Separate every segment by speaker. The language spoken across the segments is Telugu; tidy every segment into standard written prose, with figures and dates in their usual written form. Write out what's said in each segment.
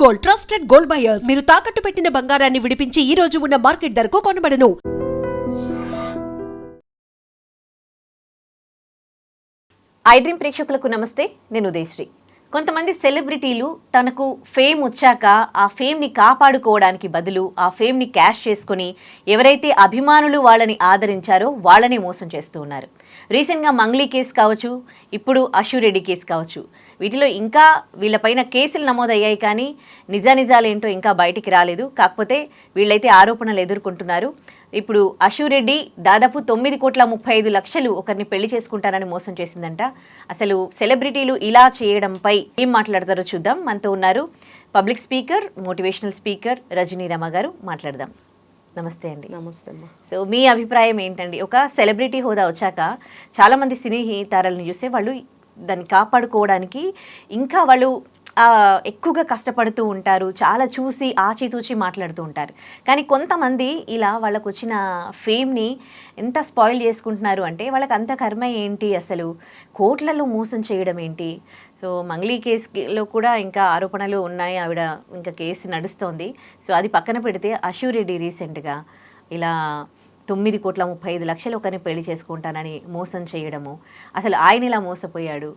Speaker 1: Gold, trusted gold buyers. మీరు తాకట్టు పెట్టిన బంగారాన్ని విడిపించి ఈ రోజు ఉన్న మార్కెట్ ధరకు కొనబడను.
Speaker 2: ఐ డ్రీమ్ ప్రేక్షకులకు నమస్తే, నేను ఉదయశ్రీ. కొంతమంది సెలబ్రిటీలు తనకు ఫేమ్ వచ్చాక ఆ ఫేమ్ని కాపాడుకోవడానికి బదులు ఆ ఫేమ్ని క్యాష్ చేసుకుని ఎవరైతే అభిమానులు వాళ్ళని ఆదరించారో వాళ్ళని మోసం చేస్తూ ఉన్నారు. రీసెంట్గా మంగ్లీ కేసు కావచ్చు, ఇప్పుడు అశురెడ్డి కేసు కావచ్చు, వీటిలో ఇంకా వీళ్ళపైన కేసులు నమోదయ్యాయి కానీ నిజానిజాలేంటో ఇంకా బయటికి రాలేదు. కాకపోతే వీళ్ళైతే ఆరోపణలు ఎదుర్కొంటున్నారు. ఇప్పుడు అశురెడ్డి దాదాపు 9,35,00,000 ఒకరిని పెళ్లి చేసుకుంటానని మోసం చేసిందంట. అసలు సెలబ్రిటీలు ఇలా చేయడంపై ఏం మాట్లాడతారో చూద్దాం. మనతో ఉన్నారు public speaker, motivational speaker Rajani Rama garu. మాట్లాడదాం. నమస్తే అండి.
Speaker 3: నమస్తే అమ్మా.
Speaker 2: సో మీ అభిప్రాయం ఏంటండి? ఒక సెలబ్రిటీ హోదా వచ్చాక చాలామంది సినీ తారలను చూస్తే వాళ్ళు దాన్ని కాపాడుకోవడానికి ఇంకా వాళ్ళు ఎక్కువగా కష్టపడుతూ ఉంటారు, చాలా చూసి ఆచితూచి మాట్లాడుతూ ఉంటారు. కానీ కొంతమంది ఇలా వాళ్ళకు వచ్చిన ఫేమ్ని ఎంత స్పాయిల్ చేసుకుంటున్నారు అంటే వాళ్ళకి అంత కర్మ ఏంటి, అసలు కోట్లలో మోసం చేయడం ఏంటి? సో మంగ్లీ కేసులో కూడా ఇంకా ఆరోపణలు ఉన్నాయి, ఆవిడ ఇంకా కేసు నడుస్తోంది. సో అది పక్కన పెడితే అశురెడ్డి రీసెంట్గా ఇలా 9,35,00,000 ఒకరిని పెళ్లి చేసుకుంటానని మోసం చేయడము, అసలు ఆయన ఇలా మోసపోయాడు.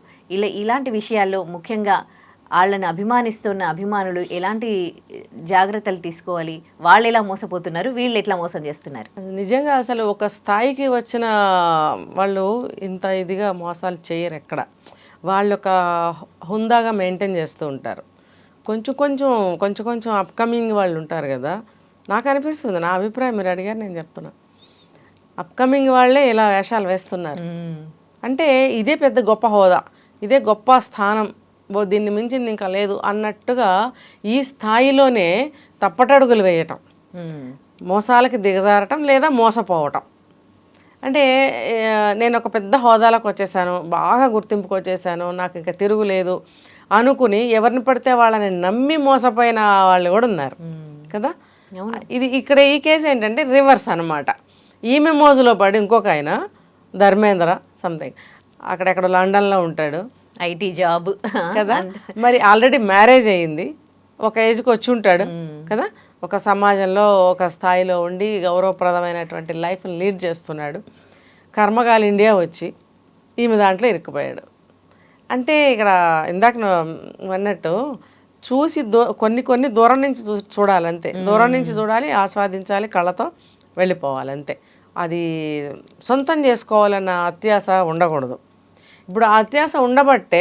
Speaker 2: ఇలాంటి విషయాల్లో ముఖ్యంగా వాళ్ళని అభిమానిస్తున్న అభిమానులు ఎలాంటి జాగ్రత్తలు తీసుకోవాలి? వాళ్ళు ఎలా మోసపోతున్నారు, వీళ్ళు ఎట్లా మోసం చేస్తున్నారు?
Speaker 3: నిజంగా అసలు ఒక స్థాయికి వచ్చిన వాళ్ళు ఇంత ఇదిగా మోసాలు చేయరు. ఎక్కడ వాళ్ళు ఒక హుందాగా మెయింటైన్ చేస్తూ ఉంటారు. కొంచెం అప్కమింగ్ వాళ్ళు ఉంటారు కదా. నాకు అనిపిస్తుంది, నా అభిప్రాయం మీరు అడిగారు, నేను చెప్తున్నా. అప్కమింగ్ వాళ్ళే ఇలా వేషాలు వేస్తున్నారు. అంటే ఇదే పెద్ద గొప్ప హోదా, ఇదే గొప్ప స్థానం, దీన్ని మించింది ఇంకా లేదు అన్నట్టుగా ఈ స్థాయిలోనే తప్పటడుగులు వేయటం, మోసాలకి దిగజారటం లేదా మోసపోవటం. అంటే నేను ఒక పెద్ద హోదాలకు వచ్చేసాను, బాగా గుర్తింపుకు వచ్చేసాను, నాకు ఇంకా తిరుగులేదు అనుకుని ఎవరిని పడితే వాళ్ళని నమ్మి మోసపోయిన వాళ్ళు కూడా ఉన్నారు కదా. ఇక్కడ ఈ కేసు ఏంటంటే రివర్స్ అనమాట. ఈమె మోజులో పడి ఇంకొక ఆయన ధర్మేంద్ర సంథింగ్ అక్కడెక్కడ లండన్లో ఉంటాడు,
Speaker 2: ఐటీ జాబ్
Speaker 3: కదా. మరి ఆల్రెడీ మ్యారేజ్ అయ్యింది, ఒక ఏజ్కి వచ్చి ఉంటాడు కదా, ఒక సమాజంలో ఒక స్థాయిలో ఉండి గౌరవప్రదమైనటువంటి లైఫ్ని లీడ్ చేస్తున్నాడు. కర్మగాలి ఇండియా వచ్చి ఈమె దాంట్లో ఇరుక్కుపోయాడు. అంటే ఇక్కడ ఇందాక అన్నట్టు చూసి కొన్ని దూరం నుంచి చూడాలంతే. దూరం నుంచి చూడాలి, ఆస్వాదించాలి, కళ్ళతో వెళ్ళిపోవాలంతే. అది సొంతం చేసుకోవాలన్న అత్యాశ ఉండకూడదు. ఇప్పుడు ఆ అత్యాశ ఉండబట్టే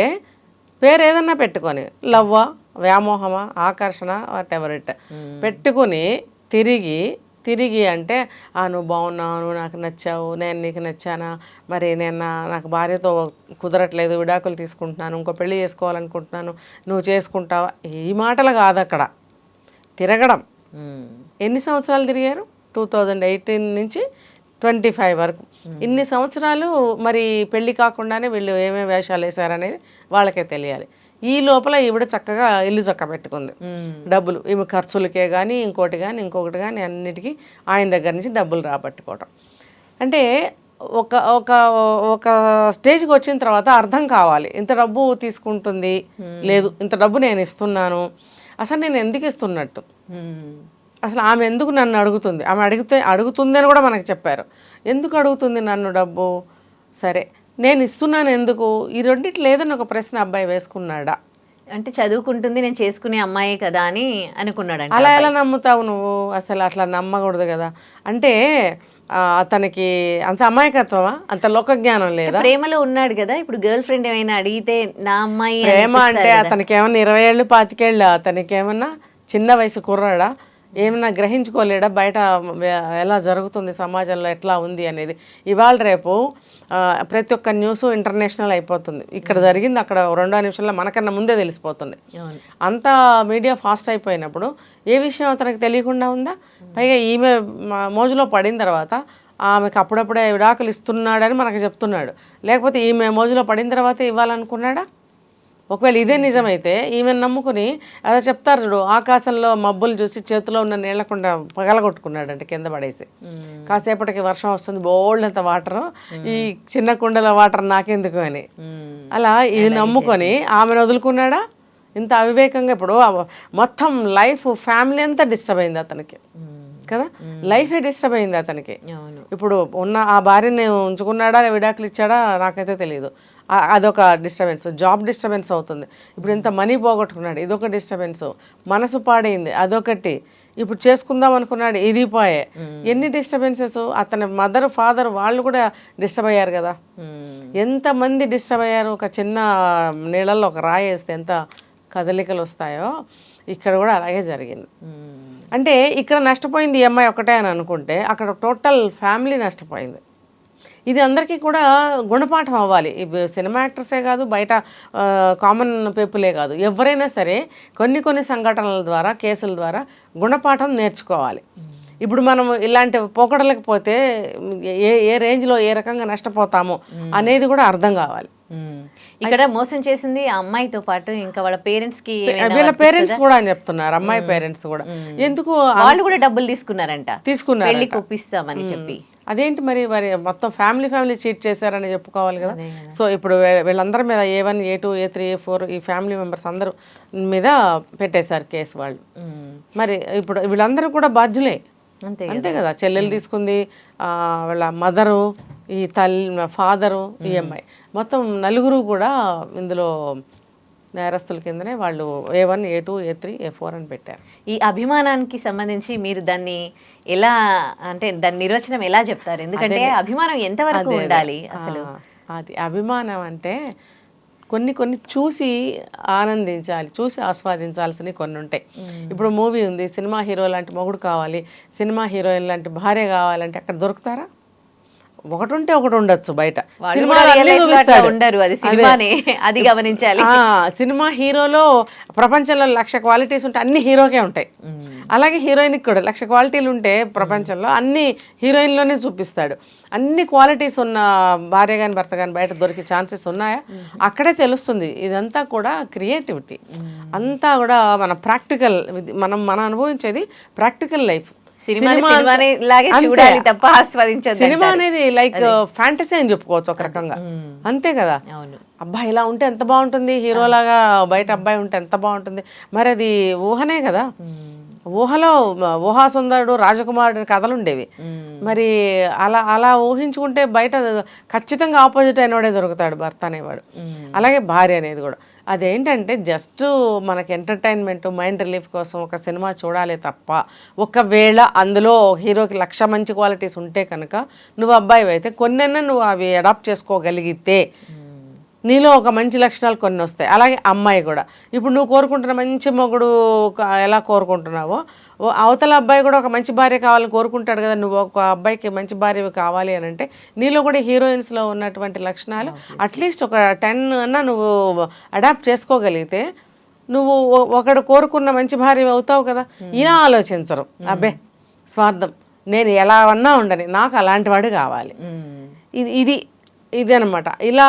Speaker 3: పేరు ఏదన్నా పెట్టుకొని లవ్వా, వ్యామోహమా, ఆకర్షణ, వాట్ ఎవర్ ఇట్ పెట్టుకుని తిరిగి అంటే నువ్వు బాగున్నావు, నువ్వు నాకు నచ్చావు, నేను నీకు నచ్చానా, మరి నాకు భార్యతో కుదరట్లేదు, విడాకులు తీసుకుంటున్నాను, ఇంకో పెళ్లి చేసుకోవాలనుకుంటున్నాను, నువ్వు చేసుకుంటావా, ఈ మాటలు కాదు అక్కడ తిరగడం. ఎన్ని సంవత్సరాలు తిరిగారు? 2018 నుంచి 25 వరకు. ఇన్ని సంవత్సరాలు మరి పెళ్ళి కాకుండానే వీళ్ళు ఏమేమి వేషాలు వేశారనేది వాళ్ళకే తెలియాలి. ఈ లోపల ఈవిడ చక్కగా ఇల్లు చక్క పెట్టుకుంది, డబ్బులు ఈమె ఖర్చులకే కానీ ఇంకొకటి కానీ అన్నిటికీ ఆయన దగ్గర నుంచి డబ్బులు రాబట్టుకోవటం. అంటే ఒక ఒక ఒక స్టేజ్కి వచ్చిన తర్వాత అర్థం కావాలి, ఇంత డబ్బు తీసుకుంటుంది, లేదు ఇంత డబ్బు నేను ఇస్తున్నాను, అసలు నేను ఎందుకు ఇస్తున్నట్టు, అసలు ఆమె ఎందుకు నన్ను అడుగుతుంది, ఆమె అడుగుతుంది అని కూడా మనకు చెప్పారు. ఎందుకు అడుగుతుంది నన్ను డబ్బు, సరే నేను ఇస్తున్నాను ఎందుకు, ఈ రెండిట్లో లేదని ఒక ప్రశ్న అబ్బాయి వేసుకున్నాడా?
Speaker 2: అంటే చదువుకుంటుంది, నేను చేసుకునే అమ్మాయి కదా అని అనుకున్నాడు.
Speaker 3: అలా ఎలా నమ్ముతావు నువ్వు? అసలు అట్లా నమ్మకూడదు కదా. అంటే అతనికి అంత అమాయకత్వమా, అంత లోకజ్ఞానం లేదా?
Speaker 2: ప్రేమలో ఉన్నాడు కదా. ఇప్పుడు గర్ల్ ఫ్రెండ్ ఏమైనా అడిగితే నా అమ్మాయి
Speaker 3: ప్రేమ అంటే అతనికి ఏమన్నా 20 ఏళ్ళు 25 ఏళ్ళు, అతనికి ఏమన్నా చిన్న వయసు కుర్రాడా? ఏమన్నా గ్రహించుకోలేడా బయట ఎలా జరుగుతుంది సమాజంలో, ఎట్లా ఉంది అనేది? ఇవాళ రేపు ప్రతి ఒక్క న్యూస్ ఇంటర్నేషనల్ అయిపోతుంది. ఇక్కడ జరిగింది అక్కడ 2 నిమిషాల్లో మనకన్నా ముందే తెలిసిపోతుంది. అంతా మీడియా ఫాస్ట్ అయిపోయినప్పుడు ఏ విషయం అతనికి తెలియకుండా ఉందా? పైగా ఈమె మోజులో పడిన తర్వాత ఆమెకు అప్పుడప్పుడే విడాకులు ఇస్తున్నాడని మనకు చెప్తున్నాడు. లేకపోతే ఈమె మోజులో పడిన తర్వాత ఇవ్వాలనుకున్నాడా? ఒకవేళ ఇదే నిజమైతే ఈమెను నమ్ముకుని అదే చెప్తారు చూడు, ఆకాశంలో మబ్బులు చూసి చేతిలో ఉన్న నీళ్లకుండా పగలగొట్టుకున్నాడు అంటే కింద పడేసి. కాసేపటికి వర్షం వస్తుంది, బోల్డ్ అంత వాటర్, ఈ చిన్న కుండల వాటర్ నాకెందుకు అని. అలా ఇది నమ్ముకొని ఆమెను వదులుకున్నాడా? ఇంత అవివేకంగా ఇప్పుడు మొత్తం లైఫ్ ఫ్యామిలీ అంతా డిస్టర్బ్ అయింది అతనికి కదా, లైఫే డిస్టర్బ్ అయింది అతనికి. ఇప్పుడు ఉన్న ఆ భార్యని ఉంచుకున్నాడా విడాకులు ఇచ్చాడా నాకైతే తెలియదు. అదొక డిస్టర్బెన్స్, జాబ్ డిస్టర్బెన్స్ అవుతుంది. ఇప్పుడు ఇంత మనీ పోగొట్టుకున్నాడు, ఇదొక డిస్టర్బెన్స్. మనసు పాడైంది, అదొకటి. ఇప్పుడు చేసుకుందాం అనుకున్నాడు, ఇది పోయే. ఎన్ని డిస్టర్బెన్సెస్. అతని మదర్ ఫాదర్ వాళ్ళు కూడా డిస్టర్బ్ అయ్యారు కదా. ఎంతమంది డిస్టర్బ్ అయ్యారు. ఒక చిన్న నీళ్ళల్లో ఒక రాయి వేస్తే ఎంత కదలికలు వస్తాయో ఇక్కడ కూడా అలాగే జరిగింది. అంటే ఇక్కడ నష్టపోయింది ఈ అమ్మాయి ఒకటే అని అనుకుంటే అక్కడ టోటల్ ఫ్యామిలీ నష్టపోయింది. ఇది అందరికీ కూడా గుణపాఠం అవ్వాలి. సినిమా యాక్టర్సే కాదు, బయట కామన్ పీపులే కాదు, ఎవరైనా సరే కొన్ని సంఘటనల ద్వారా, కేసుల ద్వారా గుణపాఠం నేర్చుకోవాలి. ఇప్పుడు మనం ఇలాంటి పోకడలకు పోతే ఏ రేంజ్లో ఏ రకంగా నష్టపోతామో అనేది కూడా అర్థం కావాలి.
Speaker 2: ఇక్కడ మోసం చేసింది ఆ అమ్మాయితో పాటు ఇంకా వాళ్ళ పేరెంట్స్ కి,
Speaker 3: వీళ్ళ పేరెంట్స్ కూడా అని చెప్తున్నారు, అమ్మాయి పేరెంట్స్ కూడా. ఎందుకు
Speaker 2: వాళ్ళు కూడా డబ్బులు తీసుకున్నారు
Speaker 3: పెళ్లికి
Speaker 2: ఒప్పిస్తామని చెప్పి.
Speaker 3: అదేంటి మరి మొత్తం ఫ్యామిలీ చీట్ చేశారని చెప్పుకోవాలి కదా. సో ఇప్పుడు వీళ్ళందరి మీద A1, A2, A3, A4 ఈ ఫ్యామిలీ మెంబర్స్ అందరూ మీద పెట్టేశారు కేసు వాళ్ళు. మరి ఇప్పుడు వీళ్ళందరూ కూడా బాధ్యులే, అంతే కదా. చెల్లెలు తీసుకుంది, వాళ్ళ మదరు, ఈ ఫాదరు, ఈ అమ్మాయి, మొత్తం నలుగురు కూడా ఇందులో నేరస్తుల కిందనే వాళ్ళు A1, A2, A3, A4 అని పెట్టారు.
Speaker 2: ఈ అభిమానానికి సంబంధించి మీరు దాన్ని ఎలా, అంటే దాని నిర్వచనం ఎలా చెప్తారు? ఎందుకంటే అభిమానం ఎంతవరకు ఉండాలి అసలు?
Speaker 3: అది అభిమానం అంటే కొన్ని చూసి ఆనందించాలి, చూసి ఆస్వాదించాల్సినవి కొన్ని ఉంటాయి. ఇప్పుడు మూవీ ఉంది, సినిమా హీరో లాంటి మొగుడు కావాలి, సినిమా హీరోయిన్ లాంటి భార్య కావాలంటే అక్కడ దొరుకుతారా? ఒకటి ఉంటే ఒకటి ఉండొచ్చు బయట.
Speaker 2: అది గమనించాలి.
Speaker 3: సినిమా హీరోలో ప్రపంచంలో 1,00,000 క్వాలిటీస్ ఉంటే అన్ని హీరోకే ఉంటాయి. అలాగే హీరోయిన్కి కూడా 1,00,000 క్వాలిటీలు ఉంటే ప్రపంచంలో అన్ని హీరోయిన్లోనే చూపిస్తాడు. అన్ని క్వాలిటీస్ ఉన్న భార్య కానీ భర్త కానీ బయట దొరికే ఛాన్సెస్ ఉన్నాయా? అక్కడే తెలుస్తుంది. ఇదంతా కూడా క్రియేటివిటీ, అంతా కూడా మన ప్రాక్టికల్, మనం అనుభవించేది ప్రాక్టికల్ లైఫ్.
Speaker 2: సినిమా
Speaker 3: అనేది లైక్ ఫ్యాంటసీ అని చెప్పుకోవచ్చు ఒక రకంగా, అంతే కదా. అబ్బాయి ఇలా ఉంటే ఎంత బాగుంటుంది, హీరోలాగా బయట అబ్బాయి ఉంటే ఎంత బాగుంటుంది. మరి అది ఊహనే కదా. ఊహలో ఊహాసుందరుడు, రాజకుమారుడు కథలు ఉండేవి. మరి అలా ఊహించుకుంటే బయట ఖచ్చితంగా ఆపోజిట్ అయినవాడే దొరుకుతాడు భర్త అనేవాడు. అలాగే భార్య అనేది కూడా అదేంటంటే జస్ట్ మనకి ఎంటర్టైన్మెంట్, మైండ్ రిలీఫ్ కోసం ఒక సినిమా చూడాలి తప్ప, ఒకవేళ అందులో హీరోకి 1,00,000 మంచి క్వాలిటీస్ ఉంటే కనుక నువ్వు అబ్బాయి అయితే కొన్నైనా నువ్వు అవి అడాప్ట్ చేసుకోగలిగితే నీలో ఒక మంచి లక్షణాలు కొన్ని వస్తాయి. అలాగే అమ్మాయి కూడా ఇప్పుడు నువ్వు కోరుకుంటున్న మంచి మొగుడు ఎలా కోరుకుంటున్నావో అవతల అబ్బాయి కూడా ఒక మంచి భార్య కావాలని కోరుకుంటాడు కదా. నువ్వు ఒక అబ్బాయికి మంచి భార్య కావాలి అని అంటే నీలో కూడా హీరోయిన్స్లో ఉన్నటువంటి లక్షణాలు అట్లీస్ట్ ఒక 10 అన్నా నువ్వు అడాప్ట్ చేసుకోగలిగితే నువ్వు ఒకడు కోరుకున్న మంచి భార్య అవుతావు కదా. ఇలా ఆలోచించరు, అబ్బే స్వార్థం, నేను ఎలా అన్నా ఉండని, నాకు అలాంటి వాడు కావాలి. ఇది అనమాట. ఇలా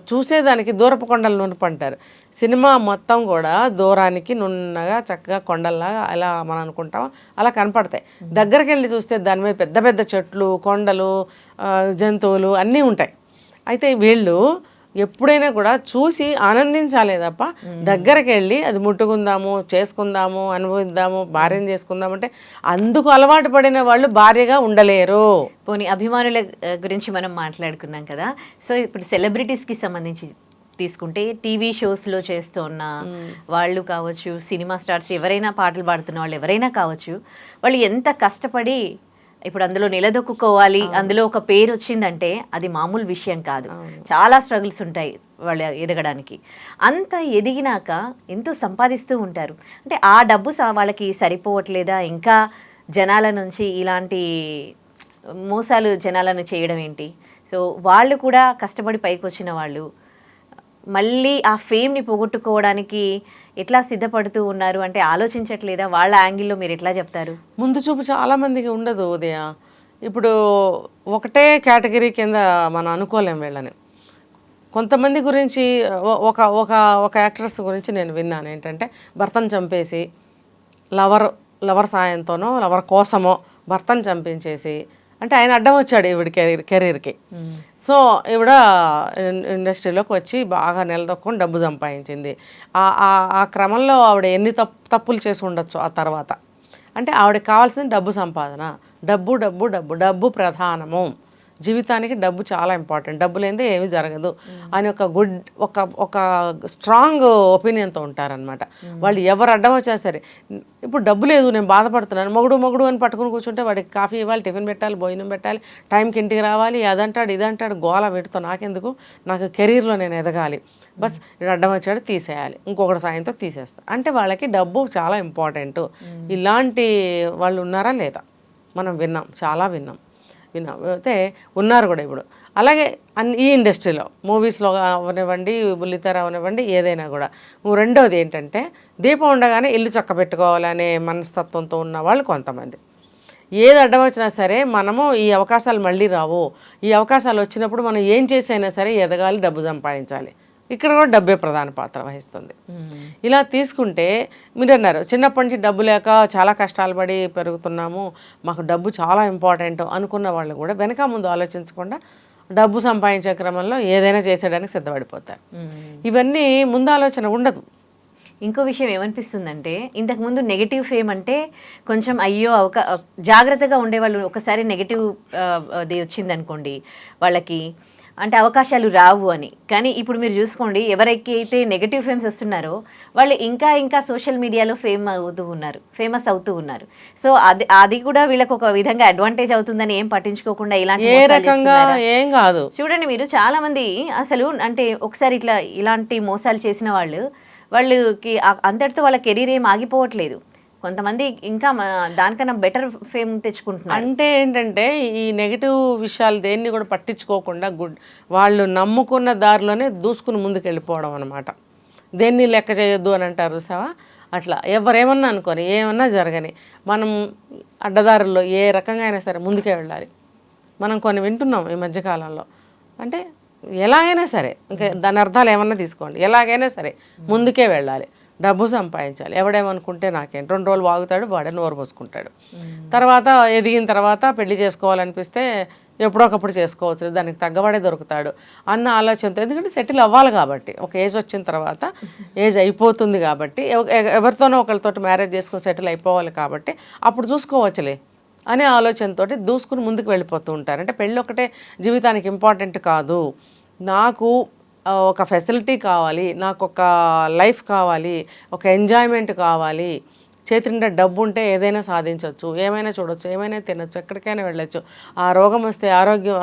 Speaker 3: చూసేదానికి దూరపు కొండలు నునుపు అంటారు. సినిమా మొత్తం కూడా దూరానికి నున్నగా చక్కగా కొండల్లాగా అలా మనం అనుకుంటాం, అలా కనపడతాయి. దగ్గరికి వెళ్ళి చూస్తే దాని మీద పెద్ద పెద్ద చెట్లు, కొండలు, జంతువులు అన్నీ ఉంటాయి. అయితే వీళ్ళు ఎప్పుడైనా కూడా చూసి ఆనందించాలే తప్ప దగ్గరికి వెళ్ళి అది ముట్టుకుందాము, చేసుకుందాము, అనుభవిద్దాము, భార్యను చేసుకుందాము అంటే అందుకు అలవాటు పడిన వాళ్ళు భార్యగా ఉండలేరు.
Speaker 2: పోనీ అభిమానుల గురించి మనం మాట్లాడుకున్నాం కదా. సో ఇప్పుడు సెలబ్రిటీస్కి సంబంధించి తీసుకుంటే టీవీ షోస్లో చేస్తున్న వాళ్ళు కావచ్చు, సినిమా స్టార్స్ ఎవరైనా, పాటలు పాడుతున్న వాళ్ళు ఎవరైనా కావచ్చు, వాళ్ళు ఎంత కష్టపడి ఇప్పుడు అందులో నిలదొక్కుకోవాలి, అందులో ఒక పేరు వచ్చిందంటే అది మామూలు విషయం కాదు. చాలా స్ట్రగుల్స్ ఉంటాయి వాళ్ళు ఎదగడానికి. అంత ఎదిగినాక ఎంతో సంపాదిస్తూ ఉంటారు. అంటే ఆ డబ్బు వాళ్ళకి సరిపోవట్లేదా? ఇంకా జనాల నుంచి ఇలాంటి మోసాలు జనాలను చేయడం ఏంటి? సో వాళ్ళు కూడా కష్టపడి పైకి వచ్చిన వాళ్ళు మళ్ళీ ఆ ఫేమ్ని పోగొట్టుకోవడానికి ఎట్లా సిద్ధపడుతూ ఉన్నారు అంటే ఆలోచించట్లేదా? వాళ్ళ యాంగిల్లో మీరు ఎట్లా చెప్తారు?
Speaker 3: ముందు చూపు చాలా మందికి ఉండదు ఉదయ. ఇప్పుడు ఒకటే కేటగిరీ కింద మనం అనుకోలేం వీళ్ళని. కొంతమంది గురించి ఒక యాక్ట్రెస్ గురించి నేను విన్నాను ఏంటంటే, భర్తను చంపేసి లవర్ సాయంతోనో లవర్ కోసమో భర్తను చంపించేసి, అంటే ఆయన అడ్డం వచ్చాడు ఈవిడ కెరీర్కి. సో ఈవిడ ఇండస్ట్రీలోకి వచ్చి బాగా నిలదొక్కుని డబ్బు సంపాదించింది. ఆ క్రమంలో ఆవిడ ఎన్ని తప్పులు చేసి ఉండొచ్చు ఆ తర్వాత. అంటే ఆవిడకి కావాల్సింది డబ్బు సంపాదన. డబ్బు డబ్బు డబ్బు డబ్బు ప్రధానము, జీవితానికి డబ్బు చాలా ఇంపార్టెంట్, డబ్బు లేనిదే ఏమీ జరగదు అని ఒక స్ట్రాంగ్ ఒపీనియన్తో ఉంటారనమాట వాళ్ళు. ఎవరు అడ్డం వచ్చినా సరే, ఇప్పుడు డబ్బు లేదు నేను బాధపడుతున్నాను, మొగుడు అని పట్టుకుని కూర్చుంటే వాడికి కాఫీ ఇవ్వాలి, టిఫిన్ పెట్టాలి, భోజనం పెట్టాలి, టైంకి ఇంటికి రావాలి, అదంటాడు ఇదంటాడు, గోల వీటితో నాకెందుకు, నాకు కెరీర్లో నేను ఎదగాలి, బస్ అడ్డం వచ్చాడు తీసేయాలి, ఇంకొకటి సాయంతో తీసేస్తారు. అంటే వాళ్ళకి డబ్బు చాలా ఇంపార్టెంట్. ఇలాంటి వాళ్ళు ఉన్నారా లేదా మనం చాలా విన్నాం అయితే ఉన్నారు కూడా ఇప్పుడు. అలాగే ఈ ఇండస్ట్రీలో మూవీస్లో అవనివ్వండి, బుల్లితెర అవనివ్వండి, ఏదైనా కూడా. రెండోది ఏంటంటే దీపం ఉండగానే ఇల్లు చక్కబెట్టుకోవాలనే మనస్తత్వంతో ఉన్న వాళ్ళు కొంతమంది. ఏది అడ్డం వచ్చినా సరే మనము ఈ అవకాశాలు మళ్ళీ రావు, ఈ అవకాశాలు వచ్చినప్పుడు మనం ఏం చేసైనా సరే ఎదగాలి, డబ్బు సంపాదించాలి. ఇక్కడ కూడా డబ్బే ప్రధాన పాత్ర వహిస్తుంది. ఇలా తీసుకుంటే మీరు అన్నారు చిన్నప్పటి నుంచి డబ్బు లేక చాలా కష్టాలు పడి పెరుగుతున్నాము, మాకు డబ్బు చాలా ఇంపార్టెంట్ అనుకున్న వాళ్ళు కూడా వెనక ముందు ఆలోచించకుండా డబ్బు సంపాదించే క్రమంలో ఏదైనా చేసేయడానికి సిద్ధపడిపోతారు. ఇవన్నీ ముందు ఆలోచన ఉండదు.
Speaker 2: ఇంకో విషయం ఏమనిపిస్తుందంటే, ఇంతకుముందు నెగిటివ్ ఫేమ్ అంటే కొంచెం అయ్యో జాగ్రత్తగా ఉండేవాళ్ళు. ఒకసారి నెగిటివ్ అది వచ్చిందనుకోండి వాళ్ళకి, అంటే అవకాశాలు రావు అని. కానీ ఇప్పుడు మీరు చూసుకోండి, ఎవరైతే నెగిటివ్ ఫేమ్స్ వస్తున్నారో వాళ్ళు ఇంకా సోషల్ మీడియాలో ఫేమస్ అవుతూ ఉన్నారు. సో అది కూడా వీళ్ళకి ఒక విధంగా అడ్వాంటేజ్ అవుతుందని ఏం పట్టించుకోకుండా ఇలాంటి
Speaker 3: ఏం కాదు.
Speaker 2: చూడండి మీరు, చాలా మంది అసలు అంటే ఒకసారి ఇలాంటి మోసాలు చేసిన వాళ్ళకి అంతటితో వాళ్ళ కెరీర్ ఏం ఆగిపోవట్లేదు. కొంతమంది ఇంకా దానికన్నా బెటర్ ఫేమ్ తెచ్చుకుంటున్నారు.
Speaker 3: అంటే ఏంటంటే ఈ నెగిటివ్ విషయాలు దేన్ని కూడా పట్టించుకోకుండా వాళ్ళు నమ్ముకున్న దారిలోనే దూసుకుని ముందుకు వెళ్ళిపోవడం అనమాట. దేన్ని లెక్క చేయొద్దు అని అంటారు చూసావా, అట్లా ఎవరేమన్నా అనుకొని ఏమన్నా జరగని మనం అడ్డదారుల్లో ఏ రకంగా అయినా సరే ముందుకే వెళ్ళాలి. మనం కొన్ని వింటున్నాం ఈ మధ్యకాలంలో, అంటే ఎలాగైనా సరే ఇంకా దాని అర్థాలు ఏమన్నా తీసుకోండి, ఎలాగైనా సరే ముందుకే వెళ్ళాలి, డబ్బు సంపాదించాలి, ఎవడేమనుకుంటే నాకేం, 2 రోజులు వాగుతాడు, వాడే నోరు పోసుకుంటాడు. తర్వాత ఎదిగిన తర్వాత పెళ్లి చేసుకోవాలనిపిస్తే ఎప్పుడొకప్పుడు చేసుకోవచ్చు, దానికి తగ్గవాడే దొరుకుతాడు అన్న ఆలోచనతో. ఎందుకంటే సెటిల్ అవ్వాలి కాబట్టి, ఒక ఏజ్ వచ్చిన తర్వాత ఏజ్ అయిపోతుంది కాబట్టి, ఎవరితోనో ఒకరితోటి మ్యారేజ్ చేసుకుని సెటిల్ అయిపోవాలి కాబట్టి అప్పుడు చూసుకోవచ్చులే అనే ఆలోచనతో దూసుకుని ముందుకు వెళ్ళిపోతూ ఉంటారు. అంటే పెళ్ళి ఒకటే జీవితానికి ఇంపార్టెంట్ కాదు, నాకు ఒక ఫెసిలిటీ కావాలి, నాకు ఒక లైఫ్ కావాలి, ఒక ఎంజాయ్మెంట్ కావాలి, చేతి నిండా డబ్బు ఉంటే ఏదైనా సాధించవచ్చు, ఏమైనా చూడొచ్చు, ఏమైనా తినొచ్చు, ఎక్కడికైనా వెళ్ళొచ్చు, ఆ రోగం వస్తే ఆరోగ్యం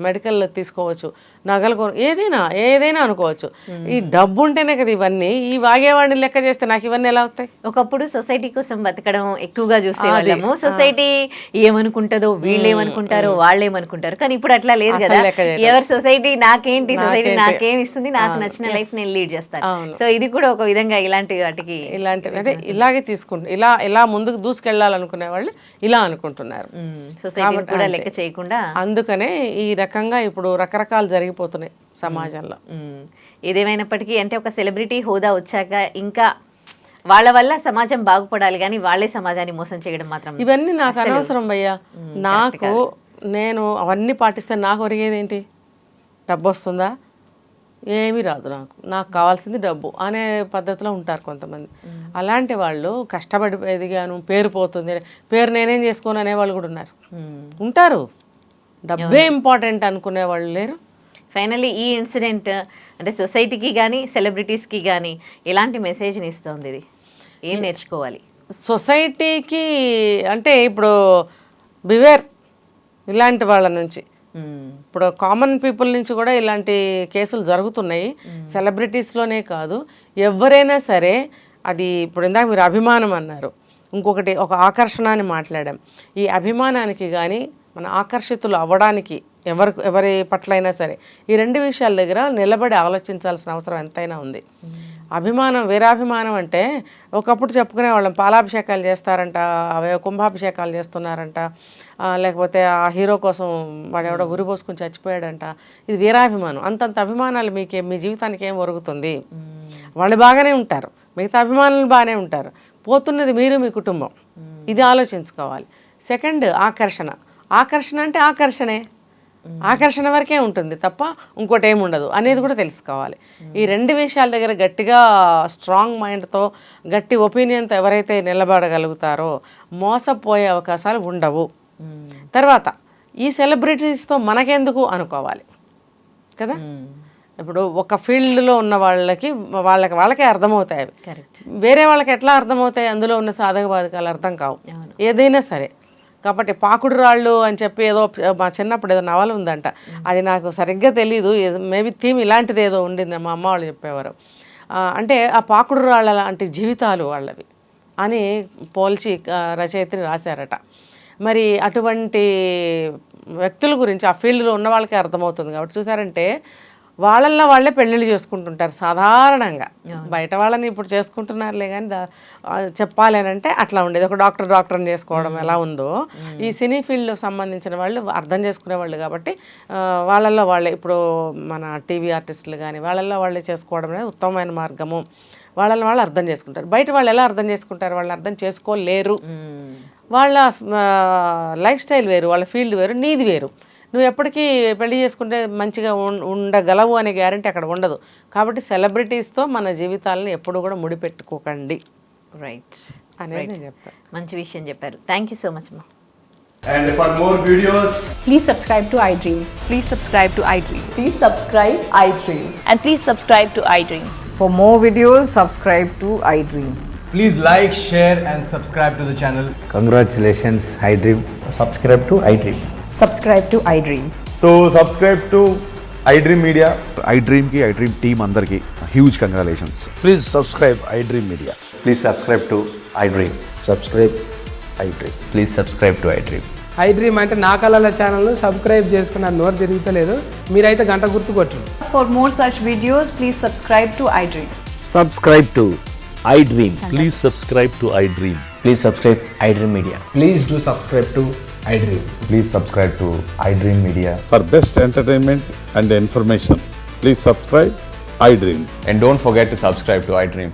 Speaker 3: మెడికల్ తీసుకోవచ్చు, నగలు ఏదైనా అనుకోవచ్చు. ఈ డబ్బు ఉంటేనే కదా ఇవన్నీ. ఈ వాగేవాడిని లెక్క చేస్తే నాకు ఇవన్నీ ఎలా వస్తాయి?
Speaker 2: ఒకప్పుడు సొసైటీ కోసం బతకడం ఎక్కువగా చూసేవాళ్ళము. సొసైటీ ఏమనుకుంటుందో, వీళ్ళు ఏమనుకుంటారో, వాళ్ళు ఏమనుకుంటారు. కానీ ఇప్పుడు అట్లా లేదు కదా. ఎవరి సొసైటీ నాకేంటి, సొసైటీ నాకేం ఇస్తుంది, నాకు నచ్చిన లైఫ్ నేను లీడ్ చేస్తాను. సో ఇది కూడా ఒక విధంగా ఇలాంటి వాటికి
Speaker 3: అదే ఇలాగే తీసుకుంటారు. ఇలా ముందుకు దూసుకెళ్లాలనుకునే వాళ్ళు ఇలా అనుకుంటున్నారు,
Speaker 2: సొసైటీ కూడా లెక్క చేయకుండా.
Speaker 3: అందుకనే ఈ రకంగా ఇప్పుడు రకరకాలు జరిగిపోతున్నాయి సమాజంలో.
Speaker 2: ఏదేమైనప్పటికీ అంటే ఒక సెలబ్రిటీ హోదా వచ్చాక ఇంకా వాళ్ళ వల్ల సమాజం బాగుపడాలి, కానీ వాళ్ళే సమాజాన్ని మోసం చేయడం మాత్రం
Speaker 3: ఇవన్నీ నాకు అనవసరం భయ్యా. నేను అవన్నీ పాటిస్తే నాకు ఒరిగేది ఏంటి? డబ్బు వస్తుందా? ఏమీ రాదు, నాకు కావాల్సింది డబ్బు అనే పద్ధతిలో ఉంటారు కొంతమంది. అలాంటి వాళ్ళు కష్టపడి ఎదిగాను, పేరు పోతుంది, పేరు నేనేం చేసుకోను అనేవాళ్ళు కూడా ఉంటారు. డబ్బే ఇంపార్టెంట్ అనుకునే వాళ్ళు లేరు.
Speaker 2: ఫైనల్లీ ఈ ఇన్సిడెంట్ అంటే సొసైటీకి కానీ సెలబ్రిటీస్కి కానీ ఎలాంటి మెసేజ్ని ఇస్తుంది? ఇది ఏం నేర్చుకోవాలి
Speaker 3: సొసైటీకి? అంటే ఇప్పుడు బివేర్ ఇలాంటి వాళ్ళ నుంచి. ఇప్పుడు కామన్ పీపుల్ నుంచి కూడా ఇలాంటి కేసులు జరుగుతున్నాయి, సెలబ్రిటీస్లోనే కాదు, ఎవరైనా సరే. అది ఇప్పుడు ఇందాక మీరు అభిమానం అన్నారు, ఇంకొకటి ఒక ఆకర్షణ అని మాట్లాడాం. ఈ అభిమానానికి కానీ మన ఆకర్షితులు అవ్వడానికి ఎవరి పట్లైనా సరే ఈ 2 విషయాల దగ్గర నిలబడి ఆలోచించాల్సిన అవసరం ఎంతైనా ఉంది. అభిమానం, వీరాభిమానం అంటే ఒకప్పుడు చెప్పుకునే వాళ్ళం, పాలాభిషేకాలు చేస్తారంట, అవే కుంభాభిషేకాలు చేస్తున్నారంట, లేకపోతే ఆ హీరో కోసం వాడెవడో ఉరి పోసుకుని చచ్చిపోయాడంట. ఇది వీరాభిమానం. అంతంత అభిమానాలు మీ జీవితానికి ఏం ఒరుగుతుంది? వాళ్ళు బాగానే ఉంటారు, మిగతా అభిమానులు బాగానే ఉంటారు, పోతున్నది మీరు, మీ కుటుంబం. ఇది ఆలోచించుకోవాలి. సెకండ్ ఆకర్షణ. ఆకర్షణ అంటే ఆకర్షణే. ఆకర్షణ వరకే ఉంటుంది తప్ప ఇంకోటి ఏమి ఉండదు అనేది కూడా తెలుసుకోవాలి. ఈ రెండు విషయాల దగ్గర గట్టిగా స్ట్రాంగ్ మైండ్తో గట్టి ఒపీనియన్తో ఎవరైతే నిలబడగలుగుతారో మోసపోయే అవకాశాలు ఉండవు. తర్వాత ఈ సెలబ్రిటీస్తో మనకెందుకు అనుకోవాలి కదా. ఇప్పుడు ఒక ఫీల్డ్లో ఉన్న వాళ్ళకే అర్థమవుతాయి అవి. వేరే వాళ్ళకి ఎట్లా అర్థమవుతాయి? అందులో ఉన్న సాధక బాధకాలు అర్థం కావు ఏదైనా సరే. కాబట్టి పాకుడు రాళ్ళు అని చెప్పి ఏదో మా చిన్నప్పుడు ఏదో నవల ఉందంట, అది నాకు సరిగ్గా తెలీదు, మేబీ థీమ్ ఇలాంటిది ఏదో ఉండింది, మా అమ్మ వాళ్ళు చెప్పేవారు. అంటే ఆ పాకుడు రాళ్ళ లాంటి జీవితాలు వాళ్ళవి అని పోల్చి రచయిత్రి రాశారట. మరి అటువంటి వ్యక్తుల గురించి ఆ ఫీల్డ్లో ఉన్న వాళ్ళకే అర్థమవుతుంది. కాబట్టి చూసారంటే వాళ్ళల్లో వాళ్ళే పెళ్ళిళ్ళు చేసుకుంటుంటారు సాధారణంగా. బయట వాళ్ళని ఇప్పుడు చేసుకుంటున్నారులే కానీ చెప్పాలి అని అంటే అట్లా ఉండేది. ఒక డాక్టర్ని చేసుకోవడం ఎలా ఉందో ఈ సినీ ఫీల్డ్లో సంబంధించిన వాళ్ళు అర్థం చేసుకునే వాళ్ళు. కాబట్టి వాళ్ళల్లో వాళ్ళే ఇప్పుడు మన టీవీ ఆర్టిస్టులు కానీ వాళ్ళల్లో వాళ్ళే చేసుకోవడం అనేది ఉత్తమమైన మార్గము. వాళ్ళని వాళ్ళు అర్థం చేసుకుంటారు. బయట వాళ్ళు ఎలా అర్థం చేసుకుంటారు? వాళ్ళని అర్థం చేసుకోలేరు. వాళ్ళ లైఫ్ స్టైల్ వేరు, వాళ్ళ ఫీల్డ్ వేరు, నీది వేరు. నువ్వు ఎప్పటికీ పెళ్లి చేసుకుంటే మంచిగా ఉండగలవు అనే గ్యారంటీ అక్కడ ఉండదు. కాబట్టి సెలబ్రిటీస్తో మన జీవితాలను ఎప్పుడు కూడా ముడిపెట్టుకోకండి.
Speaker 2: రైట్
Speaker 3: అనేది నేను చెప్తాను.
Speaker 2: మంచి విషయం చెప్పారు. థ్యాంక్ యూ సో మచ్ అమ్మా.
Speaker 4: And for more videos,
Speaker 5: Please subscribe to iDream.
Speaker 6: Please subscribe to iDream.
Speaker 5: Please subscribe iDream.
Speaker 6: And please subscribe to iDream.
Speaker 5: For more videos, subscribe to iDream.
Speaker 4: please like, share and subscribe to the channel.
Speaker 7: Congratulations, iDream.
Speaker 8: Subscribe to iDream.
Speaker 5: Subscribe to iDream.
Speaker 4: So subscribe to iDream Media.
Speaker 9: iDream ki iDream team andarki huge congratulations.
Speaker 7: Please subscribe iDream Media.
Speaker 8: Please subscribe to iDream.
Speaker 7: Subscribe iDream.
Speaker 8: Please subscribe to iDream.
Speaker 10: iDream అంటే నా కళల ఛానల్ను సబ్స్క్రైబ్ చేసుకున్న నోరు తిరుగుతలేదు, మీరైతే గంట గుర్తు కొట్టండి.
Speaker 5: For more such videos, please subscribe to iDream.
Speaker 8: Subscribe to iDream.
Speaker 11: Please subscribe to iDream.
Speaker 8: Please subscribe iDream Media.
Speaker 4: Please do subscribe to iDream.
Speaker 8: Please subscribe to iDream Media.
Speaker 9: For best entertainment and information, please subscribe iDream.
Speaker 8: And don't forget to subscribe to iDream.